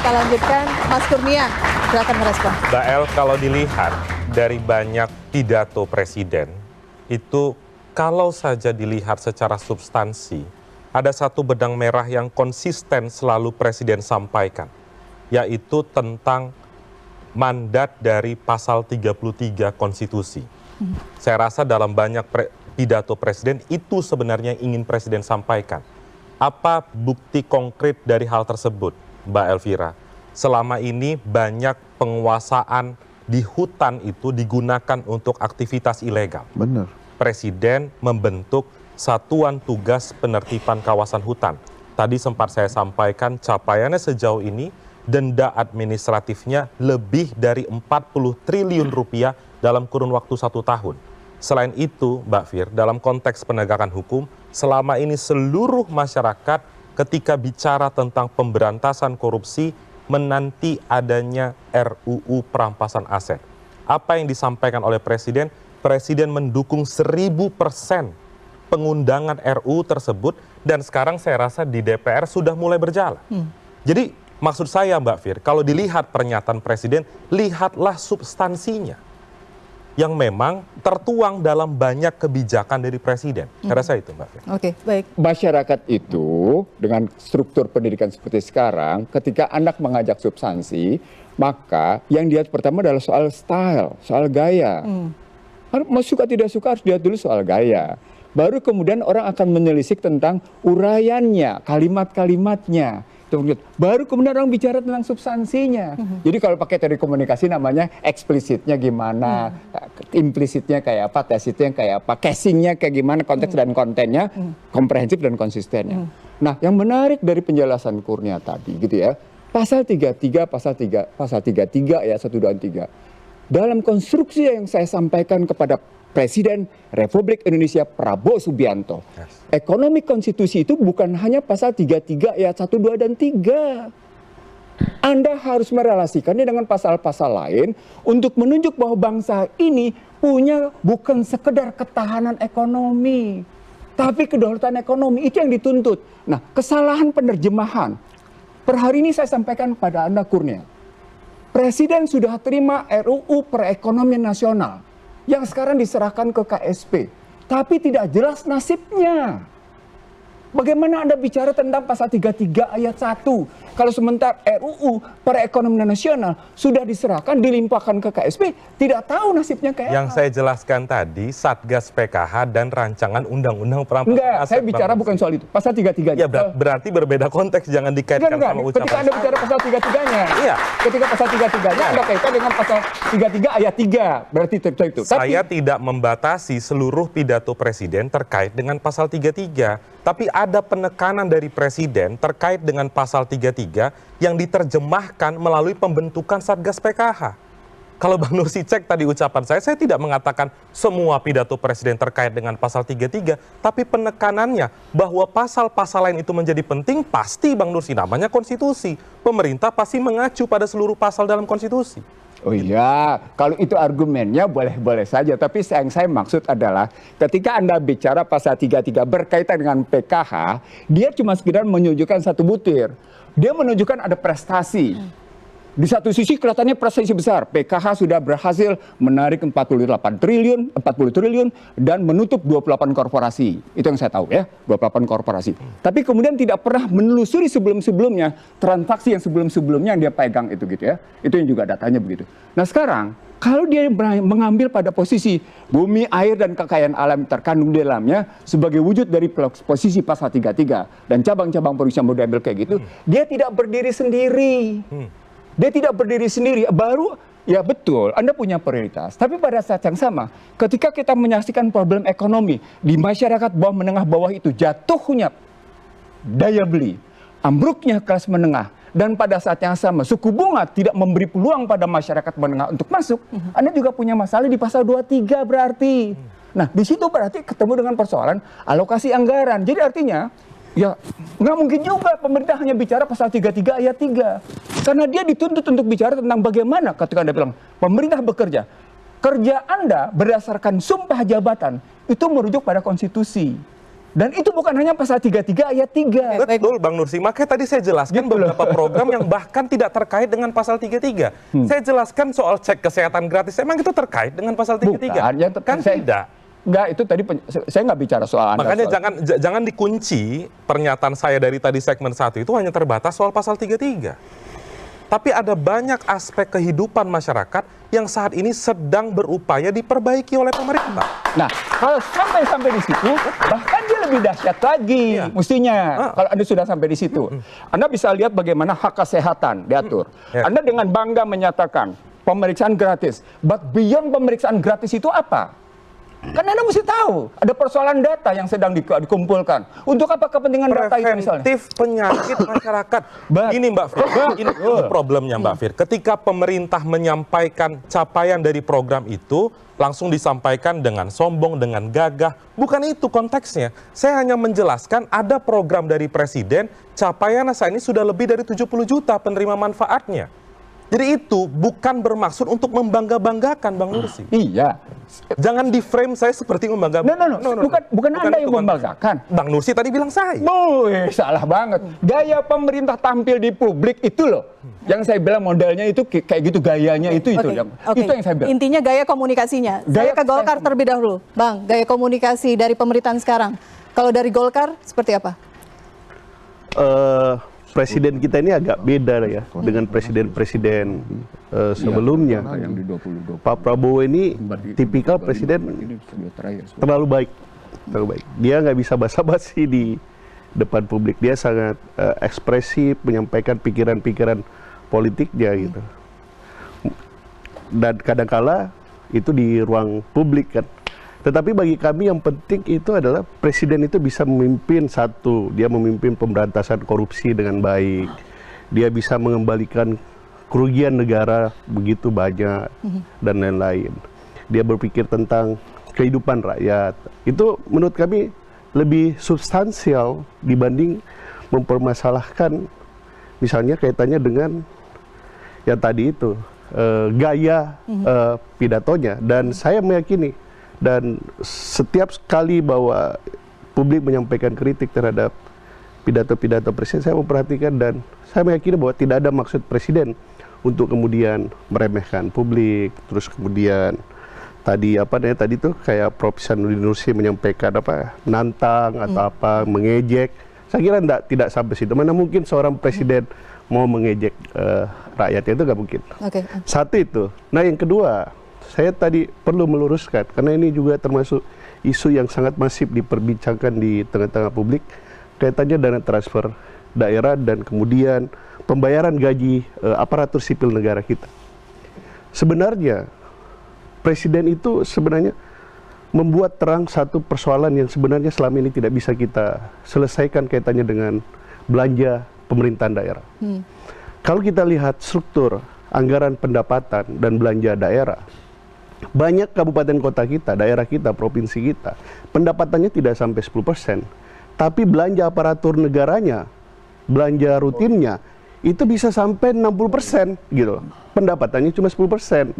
kita lanjutkan. Mas Kurnia, silakan merespon. Mbak El, kalau dilihat dari banyak pidato presiden, itu kalau saja dilihat secara substansi, ada satu benang merah yang konsisten selalu presiden sampaikan, yaitu tentang mandat dari pasal 33 konstitusi. Saya rasa dalam banyak pidato presiden itu sebenarnya yang ingin presiden sampaikan. Apa bukti konkret dari hal tersebut, Mbak Elvira? Selama ini banyak penguasaan di hutan itu digunakan untuk aktivitas ilegal. Benar. Presiden membentuk Satuan Tugas Penertiban Kawasan Hutan. Tadi sempat saya sampaikan capaiannya sejauh ini denda administratifnya lebih dari 40 triliun rupiah dalam kurun waktu 1 tahun. Selain itu, Mbak Fir, dalam konteks penegakan hukum, selama ini seluruh masyarakat ketika bicara tentang pemberantasan korupsi menanti adanya RUU perampasan aset. Apa yang disampaikan oleh Presiden? Presiden mendukung 1000% pengundangan RUU tersebut dan sekarang saya rasa di DPR sudah mulai berjalan. Jadi maksud saya Mbak Fir, kalau dilihat pernyataan Presiden, lihatlah substansinya yang memang tertuang dalam banyak kebijakan dari Presiden. Saya rasa itu Mbak Fir. Oke, baik. Masyarakat itu dengan struktur pendidikan seperti sekarang, ketika anak mengajak substansi, maka yang dilihat pertama adalah soal style, soal gaya. Mau suka tidak suka harus dilihat dulu soal gaya. Baru kemudian orang akan menelisik tentang uraiannya, kalimat-kalimatnya. Baru kemudian orang bicara tentang substansinya. Jadi kalau pakai teori komunikasi namanya eksplisitnya gimana, implisitnya kayak apa, tasitnya kayak apa, casingnya kayak gimana, konteks dan kontennya, komprehensif dan konsistennya. Nah, yang menarik dari penjelasan Kurnia tadi gitu ya, pasal 33 ya 1, 2, dan 3. Dalam konstruksi yang saya sampaikan kepada Presiden Republik Indonesia Prabowo Subianto. Ekonomi konstitusi itu bukan hanya pasal 33 ayat 1, 2, dan 3. Anda harus merelasikannya dengan pasal-pasal lain untuk menunjuk bahwa bangsa ini punya bukan sekedar ketahanan ekonomi, tapi kedaulatan ekonomi, itu yang dituntut. Nah, kesalahan penerjemahan. Per hari ini saya sampaikan kepada Anda Kurnia. Presiden sudah terima RUU Perekonomian Nasional yang sekarang diserahkan ke KSP, tapi tidak jelas nasibnya. Bagaimana Anda bicara tentang pasal 33 ayat 1 kalau sementara RUU Perekonomian Nasional sudah diserahkan, dilimpahkan ke KSP, tidak tahu nasibnya kayak Yang apa. saya jelaskan tadi Satgas PKH dan rancangan undang-undang perampasan Enggak, aset. saya bicara bukan soal itu. Pasal 33. Ya berarti berbeda konteks, jangan dikaitkan sama ucapan. Ketika Anda bicara pasal 33-nya. Iya. Ketika pasal 33-nya Anda kaitkan dengan pasal 33 ayat 3. Berarti itu. Saya tidak membatasi seluruh pidato presiden terkait dengan pasal 33. Tapi ada penekanan dari presiden terkait dengan pasal 33 yang diterjemahkan melalui pembentukan Satgas PKH. Kalau Bang Nursi cek tadi ucapan saya tidak mengatakan semua pidato presiden terkait dengan pasal 33, tapi penekanannya bahwa pasal-pasal lain itu menjadi penting, pasti Bang Nursi, namanya konstitusi. Pemerintah pasti mengacu pada seluruh pasal dalam konstitusi. Oh iya, kalau itu argumennya boleh-boleh saja. Tapi yang saya maksud adalah ketika Anda bicara pasal 33 berkaitan dengan PKH, dia cuma sekedar menunjukkan satu butir. Dia menunjukkan ada prestasi. Di satu sisi kelihatannya prestasi besar. PKH sudah berhasil menarik 40 triliun dan menutup 28 korporasi. Itu yang saya tahu ya, 28 korporasi. Tapi kemudian tidak pernah menelusuri sebelum-sebelumnya transaksi yang sebelum-sebelumnya yang dia pegang itu gitu ya. Itu yang juga datanya begitu. Nah sekarang kalau dia mengambil pada posisi bumi, air, dan kekayaan alam terkandung di dalamnya sebagai wujud dari posisi pasal 33 dan cabang-cabang produksi yang mau diambil kayak gitu, dia tidak berdiri sendiri. Dia tidak berdiri sendiri, baru ya betul, Anda punya prioritas. Tapi pada saat yang sama, ketika kita menyaksikan problem ekonomi di masyarakat bawah menengah bawah itu jatuhnya daya beli, ambruknya kelas menengah, dan pada saat yang sama suku bunga tidak memberi peluang pada masyarakat menengah untuk masuk, Anda juga punya masalah di pasal 23 berarti. Nah, di situ berarti ketemu dengan persoalan alokasi anggaran. Jadi artinya, ya nggak mungkin juga pemerintah hanya bicara pasal 33 ayat 3. Karena dia dituntut untuk bicara tentang bagaimana ketika Anda bilang pemerintah bekerja. Kerja Anda berdasarkan sumpah jabatan itu merujuk pada konstitusi. Dan itu bukan hanya pasal 33 ayat 3. Betul Bang Nursi, makanya tadi saya jelaskan beberapa program yang bahkan tidak terkait dengan pasal 33. Saya jelaskan soal cek kesehatan gratis, emang itu terkait dengan pasal 33? Bukan, Kan tidak. Enggak, itu tadi saya nggak bicara soal Anda. Makanya jangan dikunci pernyataan saya dari tadi segmen 1 itu hanya terbatas soal pasal 33. Tapi ada banyak aspek kehidupan masyarakat yang saat ini sedang berupaya diperbaiki oleh pemerintah. Nah, kalau sampai di situ, bahkan dia lebih dahsyat lagi mestinya. Kalau Anda sudah sampai di situ, Anda bisa lihat bagaimana hak kesehatan diatur. Anda dengan bangga menyatakan pemeriksaan gratis. But beyond pemeriksaan gratis itu apa? Kan Anda mesti tahu, ada persoalan data yang sedang dikumpulkan. Untuk apa kepentingan data itu misalnya? Preventif penyakit masyarakat. Ini Mbak Fir, ini problemnya Mbak Fir. Ketika pemerintah menyampaikan capaian dari program itu, langsung disampaikan dengan sombong, dengan gagah. Bukan itu konteksnya. Saya hanya menjelaskan ada program dari Presiden, capaiannya saat ini sudah lebih dari 70 juta penerima manfaatnya. Jadi itu bukan bermaksud untuk membangga-banggakan Bang Nursi. Iya. Jangan di-frame saya seperti membanggakan. Bukan Anda yang membanggakan. Bang Nursi tadi bilang saya. Salah banget. Gaya pemerintah tampil di publik itu loh. Yang saya bilang modelnya itu kayak gitu, gayanya itu. Itu yang saya bilang. Intinya gaya komunikasinya. Saya ke Golkar terlebih dahulu. Bang, gaya komunikasi dari pemerintahan sekarang. Kalau dari Golkar seperti apa? Presiden kita ini agak beda ya dengan presiden-presiden sebelumnya. Pak Prabowo ini tipikal presiden terlalu baik. Dia nggak bisa basa-basi di depan publik. Dia sangat ekspresif, menyampaikan pikiran-pikiran politiknya gitu. Dan kadang-kala itu di ruang publik kan. Tetapi bagi kami yang penting itu adalah presiden itu bisa memimpin dia memimpin pemberantasan korupsi dengan baik. Dia bisa mengembalikan kerugian negara begitu banyak dan lain-lain. Dia berpikir tentang kehidupan rakyat. Itu menurut kami lebih substansial dibanding mempermasalahkan misalnya kaitannya dengan yang tadi itu gaya pidatonya. Dan saya meyakini dan setiap kali bahwa publik menyampaikan kritik terhadap pidato-pidato presiden, saya memperhatikan dan saya meyakini bahwa tidak ada maksud presiden untuk kemudian meremehkan publik, terus kemudian tadi itu kayak Prof. Sanudin Nursi menyampaikan nantang atau mengejek. Saya kira tidak sampai situ. Mana mungkin seorang presiden mau mengejek rakyatnya, itu nggak mungkin. Satu itu. Nah yang kedua, saya tadi perlu meluruskan, karena ini juga termasuk isu yang sangat masif diperbincangkan di tengah-tengah publik, kaitannya dana transfer daerah dan kemudian pembayaran gaji aparatur sipil negara kita. Sebenarnya, Presiden itu sebenarnya membuat terang satu persoalan yang sebenarnya selama ini tidak bisa kita selesaikan kaitannya dengan belanja pemerintahan daerah. Kalau kita lihat struktur anggaran pendapatan dan belanja daerah, banyak kabupaten kota kita, daerah kita, provinsi kita, pendapatannya tidak sampai 10%. Tapi belanja aparatur negaranya, belanja rutinnya, itu bisa sampai 60% gitu. Pendapatannya cuma 10%.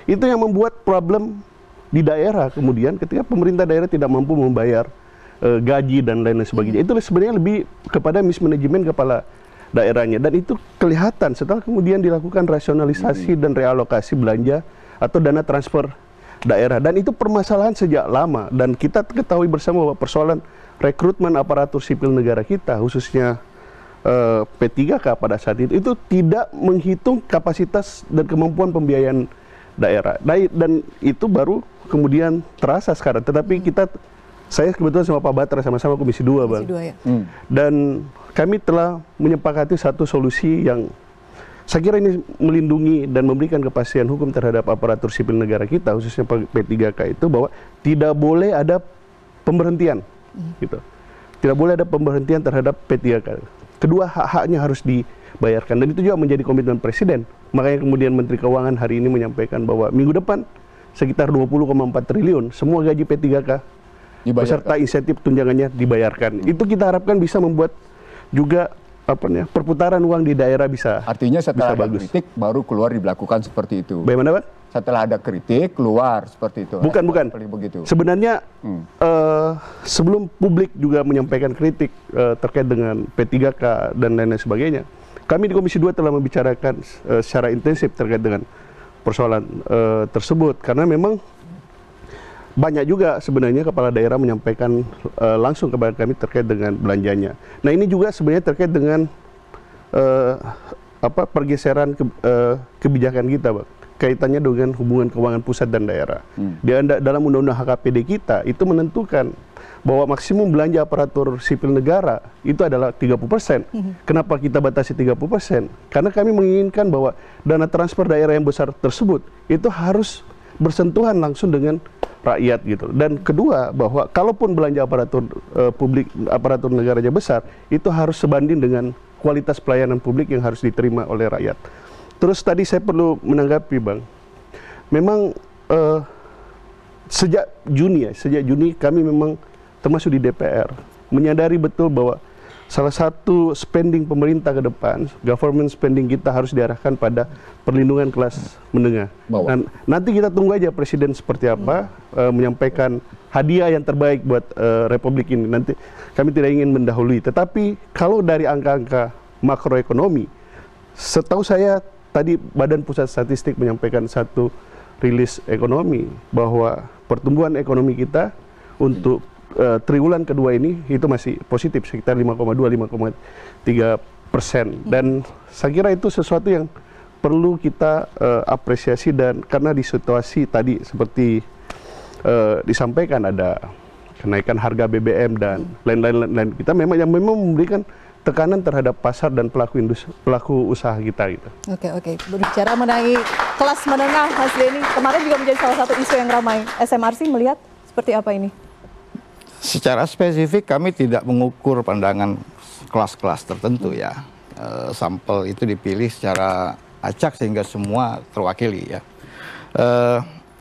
Itu yang membuat problem di daerah kemudian ketika pemerintah daerah tidak mampu membayar gaji dan lain-lain sebagainya. Itu sebenarnya lebih kepada mismanajemen kepala daerahnya. Dan itu kelihatan setelah kemudian dilakukan rasionalisasi dan realokasi belanja atau dana transfer daerah. Dan itu permasalahan sejak lama. Dan kita ketahui bersama bahwa persoalan rekrutmen aparatur sipil negara kita, khususnya P3K pada saat itu tidak menghitung kapasitas dan kemampuan pembiayaan daerah. Dan itu baru kemudian terasa sekarang. Tetapi saya kebetulan sama Pak Batra sama-sama Komisi 2, Bang. Dan kami telah menyepakati satu solusi yang saya kira ini melindungi dan memberikan kepastian hukum terhadap aparatur sipil negara kita, khususnya P3K itu, bahwa tidak boleh ada pemberhentian. Gitu. Tidak boleh ada pemberhentian terhadap P3K. Kedua, hak-haknya harus dibayarkan. Dan itu juga menjadi komitmen Presiden. Makanya kemudian Menteri Keuangan hari ini menyampaikan bahwa minggu depan sekitar 20,4 triliun semua gaji P3K beserta insentif tunjangannya dibayarkan. Itu kita harapkan bisa membuat juga perputaran uang di daerah bisa. Artinya setelah bisa ada bagus. kritik baru keluar dilakukan seperti itu. Bagaimana, Pak? Setelah ada kritik keluar seperti itu. Bukan. Begitu. Sebenarnya sebelum publik juga menyampaikan kritik terkait dengan P3K dan lain-lain sebagainya, kami di Komisi 2 telah membicarakan secara intensif terkait dengan persoalan tersebut, karena memang banyak juga sebenarnya kepala daerah menyampaikan langsung kepada kami terkait dengan belanjanya. Nah, ini juga sebenarnya terkait dengan pergeseran kebijakan kita, Pak. Kaitannya dengan hubungan keuangan pusat dan daerah. Dalam Undang-Undang HKPD kita itu menentukan bahwa maksimum belanja aparatur sipil negara itu adalah 30%. Kenapa kita batasi 30%? Karena kami menginginkan bahwa dana transfer daerah yang besar tersebut itu harus bersentuhan langsung dengan rakyat gitu. Dan kedua, bahwa kalaupun belanja aparatur publik, aparatur negaranya besar, itu harus sebanding dengan kualitas pelayanan publik yang harus diterima oleh rakyat. Terus tadi saya perlu menanggapi, Bang. Memang sejak Juni kami memang termasuk di DPR menyadari betul bahwa salah satu spending pemerintah ke depan, government spending kita harus diarahkan pada perlindungan kelas menengah. Dan nanti kita tunggu aja presiden seperti apa menyampaikan hadiah yang terbaik buat Republik ini. Nanti kami tidak ingin mendahului. Tetapi kalau dari angka-angka makroekonomi, setahu saya tadi Badan Pusat Statistik menyampaikan satu rilis ekonomi bahwa pertumbuhan ekonomi kita untuk triwulan kedua ini itu masih positif sekitar 5,2-5,3%, dan saya kira itu sesuatu yang perlu kita apresiasi. Dan karena di situasi tadi seperti disampaikan ada kenaikan harga BBM dan lain-lain, kita memang memberikan tekanan terhadap pasar dan pelaku usaha kita gitu. Oke. Berbicara mengenai kelas menengah, Mas Denny, kemarin juga menjadi salah satu isu yang ramai. SMRC melihat seperti apa ini? Secara spesifik kami tidak mengukur pandangan kelas-kelas tertentu ya. Sampel itu dipilih secara acak sehingga semua terwakili ya.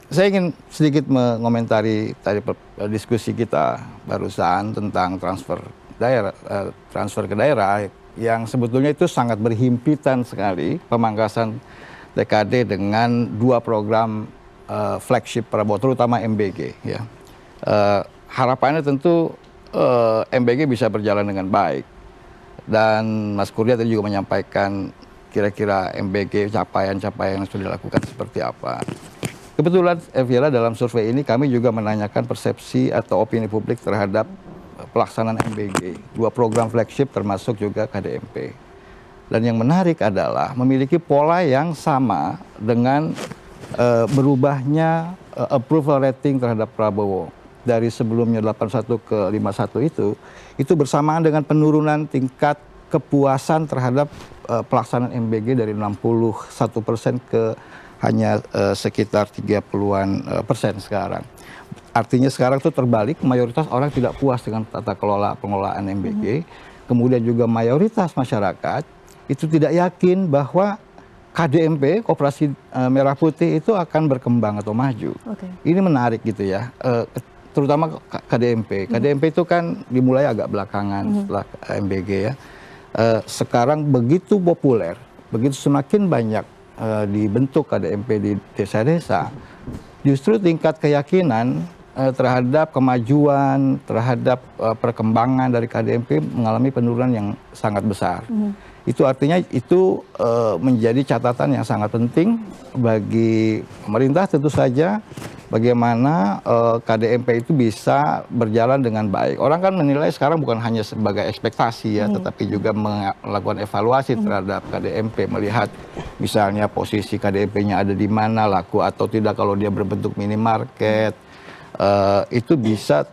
Saya ingin sedikit mengomentari tadi diskusi kita barusan tentang transfer ke daerah yang sebetulnya itu sangat berhimpitan sekali, pemangkasan TKD dengan dua program flagship Prabowo, terutama MBG ya. Harapannya tentu MBG bisa berjalan dengan baik, dan Mas Kurnia tadi juga menyampaikan kira-kira MBG capaian-capaian yang sudah dilakukan seperti apa. Kebetulan Elvira, dalam survei ini kami juga menanyakan persepsi atau opini publik terhadap pelaksanaan MBG, dua program flagship termasuk juga KDMP. Dan yang menarik adalah memiliki pola yang sama dengan berubahnya approval rating terhadap Prabowo. Dari sebelumnya 81 ke 51 itu bersamaan dengan penurunan tingkat kepuasan terhadap pelaksanaan MBG dari 61% ke hanya sekitar 30-an persen sekarang. Artinya sekarang itu terbalik, mayoritas orang tidak puas dengan tata kelola pengelolaan MBG. Kemudian juga mayoritas masyarakat itu tidak yakin bahwa KDMP, Koperasi Merah Putih itu akan berkembang atau maju. Ini menarik gitu ya. Terutama KDMP. KDMP itu kan dimulai agak belakangan setelah MBG ya. Sekarang begitu populer, begitu semakin banyak dibentuk KDMP di desa-desa, justru tingkat keyakinan terhadap kemajuan, terhadap perkembangan dari KDMP mengalami penurunan yang sangat besar. Itu artinya itu menjadi catatan yang sangat penting bagi pemerintah tentu saja, bagaimana KDMP itu bisa berjalan dengan baik. Orang kan menilai sekarang bukan hanya sebagai ekspektasi ya, tetapi juga melakukan evaluasi terhadap KDMP, melihat misalnya posisi KDMP-nya ada di mana, laku atau tidak kalau dia berbentuk minimarket. Itu bisa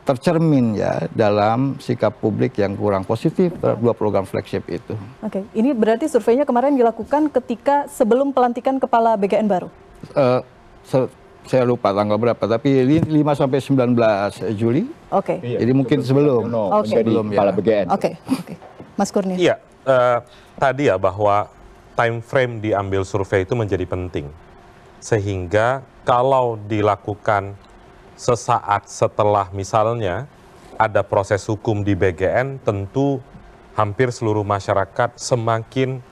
tercermin ya dalam sikap publik yang kurang positif terhadap dua program flagship itu. Oke, ini berarti surveinya kemarin dilakukan ketika sebelum pelantikan kepala BKN baru? Saya lupa tanggal berapa, tapi 5 sampai 19 Juli. Oke. Jadi mungkin sebelum. Sebelum kepala BKN. Oke. Mas Kurnia. Iya, tadi ya bahwa time frame diambil survei itu menjadi penting. Sehingga kalau dilakukan sesaat setelah misalnya ada proses hukum di BGN, tentu hampir seluruh masyarakat semakin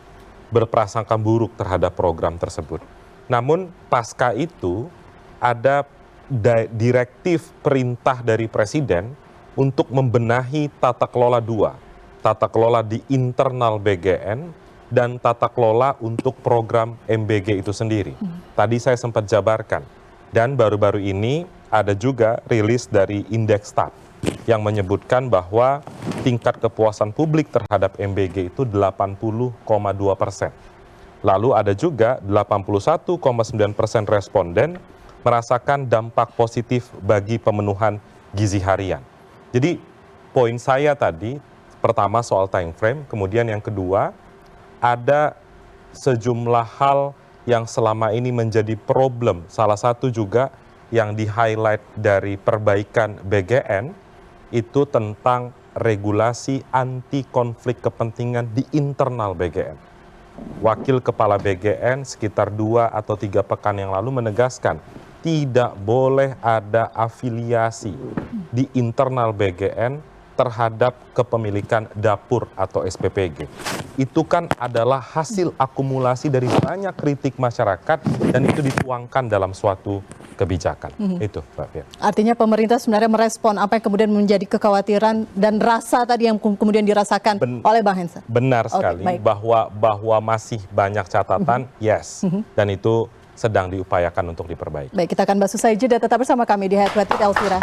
berprasangka buruk terhadap program tersebut. Namun pasca itu ada direktif perintah dari Presiden untuk membenahi tata kelola dua. Tata kelola di internal BGN dan tata kelola untuk program MBG itu sendiri. Tadi saya sempat jabarkan. Dan baru-baru ini ada juga rilis dari Indeks Stat yang menyebutkan bahwa tingkat kepuasan publik terhadap MBG itu 80,2%. Lalu ada juga 81,9% responden merasakan dampak positif bagi pemenuhan gizi harian. Jadi poin saya tadi, pertama soal time frame, kemudian yang kedua, ada sejumlah hal yang selama ini menjadi problem. Salah satu juga yang di-highlight dari perbaikan BGN itu tentang regulasi anti konflik kepentingan di internal BGN. Wakil Kepala BGN sekitar 2 atau 3 pekan yang lalu menegaskan tidak boleh ada afiliasi di internal BGN terhadap kepemilikan dapur atau SPPG. Itu kan adalah hasil akumulasi dari banyak kritik masyarakat dan itu dituangkan dalam suatu kebijakan. Itu, Mbak Fia. Artinya pemerintah sebenarnya merespon apa yang kemudian menjadi kekhawatiran dan rasa tadi yang kemudian dirasakan oleh Bang Hensa. Benar sekali baik. bahwa masih banyak catatan, yes, dan itu sedang diupayakan untuk diperbaiki. Baik, kita akan bahas usai jeda. Tetap bersama kami di Head with Elvira.